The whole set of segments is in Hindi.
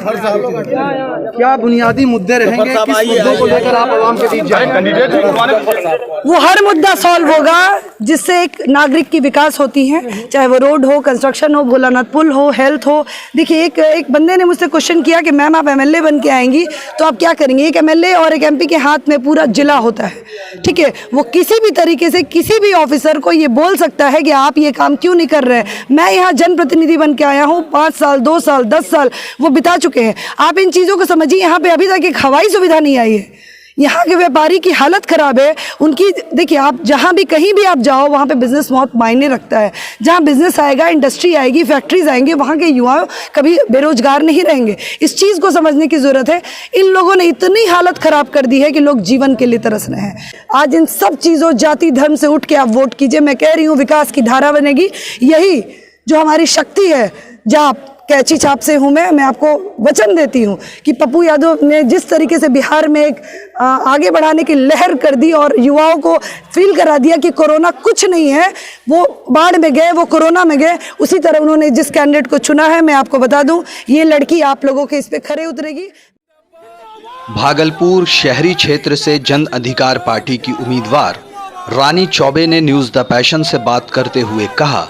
क्या बुनियादी मुद्दे रहेंगे, किस मुद्दों को लेकर आप आवाम के बीच जाएंगे? वो हर मुद्दा सॉल्व होगा जिससे एक नागरिक की विकास होती है, चाहे वो रोड हो, कंस्ट्रक्शन हो, भोलानाथ पुल हो, हेल्थ हो। देखिए एक बंदे ने मुझसे क्वेश्चन किया कि मैम आप एमएलए बन के आएंगी तो आप क्या करेंगे। एक एमएलए और एक एमपी के हाथ में पूरा जिला होता है, ठीक है। वो किसी भी तरीके से किसी भी ऑफिसर को ये बोल सकता है कि आप ये काम क्यों नहीं कर रहे हैं। मैं यहाँ जनप्रतिनिधि बन के आया हूँ, 5 साल 2 साल 10 साल वो बिता चुके हैं। आप इन चीज़ों को समझिए। यहाँ पे अभी तक एक हवाई सुविधा नहीं आई है। यहाँ के व्यापारी की हालत खराब है उनकी। देखिए आप जहाँ भी कहीं भी आप जाओ वहाँ पे बिजनेस बहुत मायने रखता है। जहाँ बिजनेस आएगा, इंडस्ट्री आएगी, फैक्ट्रीज आएंगे, वहाँ के युवा कभी बेरोजगार नहीं रहेंगे। इस चीज़ को समझने की ज़रूरत है। इन लोगों ने इतनी हालत खराब कर दी है कि लोग जीवन के लिए तरस रहे हैं। आज इन सब चीज़ों, जाति धर्म से उठ के आप वोट कीजिए। मैं कह रही हूँ विकास की धारा बनेगी। यही जो हमारी शक्ति है, जहाँ कैची छाप से हूँ मैं आपको वचन देती हूँ कि पप्पू यादव ने जिस तरीके से बिहार में एक आगे बढ़ाने की लहर कर दी और युवाओं को फील करा दिया कि कोरोना कुछ नहीं है, वो बाढ़ में गए, वो कोरोना में गए, उसी तरह उन्होंने जिस कैंडिडेट को चुना है, मैं आपको बता दूं ये लड़की आप लोगों के इस पे खरे उतरेगी। भागलपुर शहरी क्षेत्र से जन अधिकार पार्टी की उम्मीदवार रानी चौबे ने न्यूज द पैशन से बात करते हुए कहा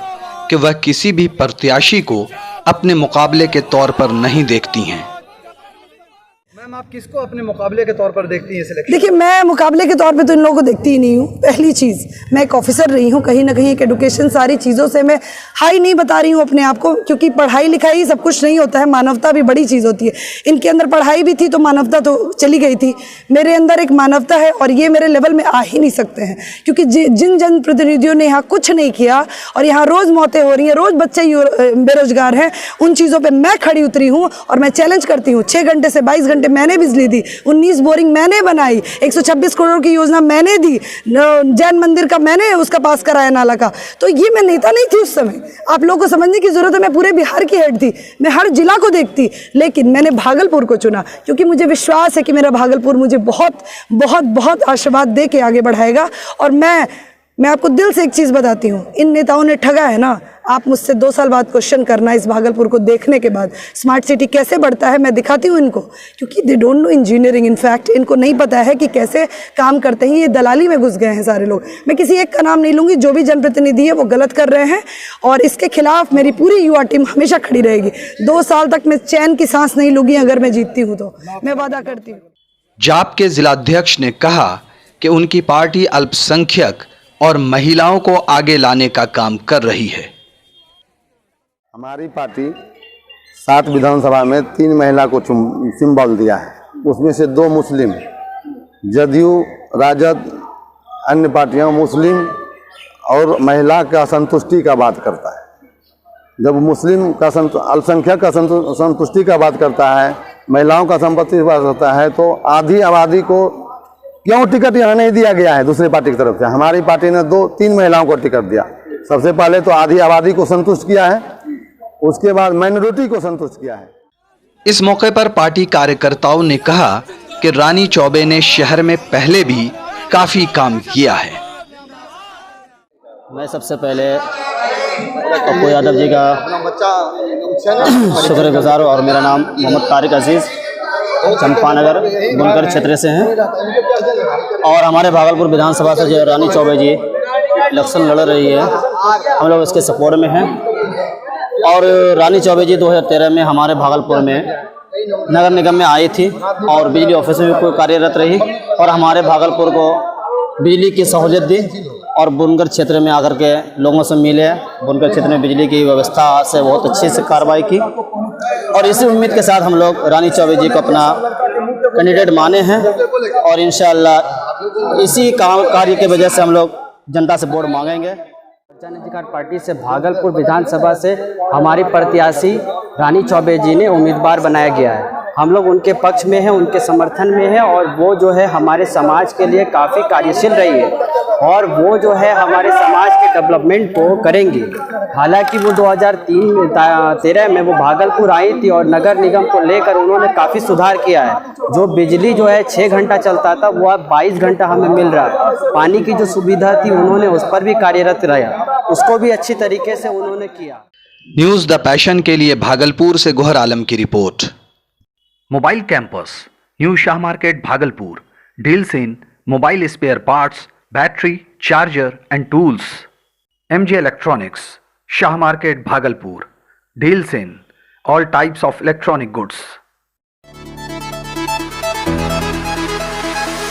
कि वह किसी भी प्रत्याशी को अपने मुकाबले के तौर पर नहीं देखती हैं। मैम आप किसको अपने मुकाबले के तौर पर देखती हैं सिलेक्शन? देखिए मैं मुकाबले के तौर पे तो इन लोगों को देखती ही नहीं हूँ। पहली चीज़, मैं एक ऑफिसर रही हूँ, कहीं ना कहीं एक एडुकेशन, सारी चीज़ों से मैं हाई नहीं बता रही हूँ अपने आप को, क्योंकि पढ़ाई लिखाई सब कुछ नहीं होता है, मानवता भी बड़ी चीज़ होती है। इनके अंदर पढ़ाई भी थी तो मानवता तो चली गई थी। मेरे अंदर एक मानवता है और ये मेरे लेवल में आ ही नहीं सकते हैं, क्योंकि जिन जनप्रतिनिधियों ने यहाँ कुछ नहीं किया और यहाँ रोज़ मौतें हो रही हैं, रोज़ बच्चे बेरोजगार हैं, उन चीज़ों पर मैं खड़ी उतरी हूँ और मैं चैलेंज करती हूँ। 6 घंटे से 22 घंटे मैंने बिजली दी, 19 बोरिंग मैंने बनाई, 126 करोड़ की योजना मैंने दी, जैन मंदिर का मैंने उसका पास कराया नाला का। तो ये मैं नेता नहीं थी उस समय, आप लोगों को समझने की जरूरत है। मैं पूरे बिहार की हेड थी, मैं हर जिला को देखती, लेकिन मैंने भागलपुर को चुना क्योंकि मुझे विश्वास है कि मेरा भागलपुर मुझे बहुत बहुत बहुत आशीर्वाद दे के आगे बढ़ाएगा। और मैं आपको दिल से एक चीज़ बताती हूँ, इन नेताओं ने ठगा है ना। आप मुझसे 2 साल बाद क्वेश्चन करना इस भागलपुर को देखने के बाद, स्मार्ट सिटी कैसे बढ़ता है मैं दिखाती हूँ इनको, क्योंकि they don't know engineering. In fact इनको नहीं पता है कि कैसे काम करते हैं। ये दलाली में घुस गए हैं सारे लोग। मैं किसी एक का नाम नहीं लूँगी, जो भी जनप्रतिनिधि है वो गलत कर रहे हैं और इसके खिलाफ मेरी पूरी युवा टीम हमेशा खड़ी रहेगी। 2 साल तक मैं चैन की सांस नहीं लूँगी अगर मैं जीतती हूँ तो, मैं वादा करती हूँ। जाप के जिलाध्यक्ष ने कहा कि उनकी पार्टी अल्पसंख्यक और महिलाओं को आगे लाने का काम कर रही है। हमारी पार्टी 7 विधानसभा में 3 महिला को सिंबल दिया है, उसमें से 2 मुस्लिम। जदयू, राजद, अन्य पार्टियां मुस्लिम और महिला का संतुष्टि का बात करता है। जब मुस्लिम का अल्पसंख्यक का संतुष्टि का बात करता है, महिलाओं का संपत्ति की बात करता है, तो आधी आबादी को क्यों टिकट यहाँ नहीं दिया गया है दूसरी पार्टी की तरफ से? हमारी पार्टी ने 2-3 महिलाओं को टिकट दिया। सबसे पहले तो आधी आबादी को संतुष्ट किया है, उसके बाद माइनॉरिटी को संतुष्ट किया है। इस मौके पर पार्टी कार्यकर्ताओं ने कहा कि रानी चौबे ने शहर में पहले भी काफी काम किया है। मैं सबसे पहले पप्पू यादव जी का शुक्रगुजार हूँ और मेरा नाम मोहम्मद तारिक अजीज़ चंपानगर बुनकर क्षेत्र से हैं और हमारे भागलपुर विधानसभा से जो रानी चौबे जी इलेक्शन लड़ रही है, हम लोग इसके सपोर्ट में हैं। और रानी चौबे जी 2013 में हमारे भागलपुर में नगर निगम में आई थी और बिजली ऑफिस में कोई कार्यरत रही और हमारे भागलपुर को बिजली की सहूलियत दी और बुनकर क्षेत्र में आकर के लोगों से मिले, बुनकर क्षेत्र में बिजली की व्यवस्था से बहुत अच्छे से कार्रवाई की और इसी उम्मीद के साथ हम लोग रानी चौबे जी को अपना कैंडिडेट माने हैं और इंशाअल्लाह इसी काम कार्य की वजह से हम लोग जनता से वोट मांगेंगे। जन अधिकार पार्टी से भागलपुर विधानसभा से हमारी प्रत्याशी रानी चौबे जी ने उम्मीदवार बनाया गया है। हम लोग उनके पक्ष में हैं, उनके समर्थन में हैं और वो जो है हमारे समाज के लिए काफ़ी कार्यशील रही है और वो जो है हमारे समाज के डेवलपमेंट को करेंगी। हालांकि वो 2013 में वो भागलपुर आई थी और नगर निगम को लेकर उन्होंने काफ़ी सुधार किया है। जो बिजली जो है 6 घंटा चलता था वो अब 22 घंटा हमें मिल रहा है। पानी की जो सुविधा थी उन्होंने उस पर भी कार्यरत रहा, उसको भी अच्छी तरीके से उन्होंने किया। न्यूज द पैशन के लिए भागलपुर से गोहर आलम की रिपोर्ट। Mobile campus, new Shah market Bhagalpur, deals in mobile spare parts, battery, charger and tools. MJ Electronics, Shah Market Bhagalpur, deals in all types of electronic goods.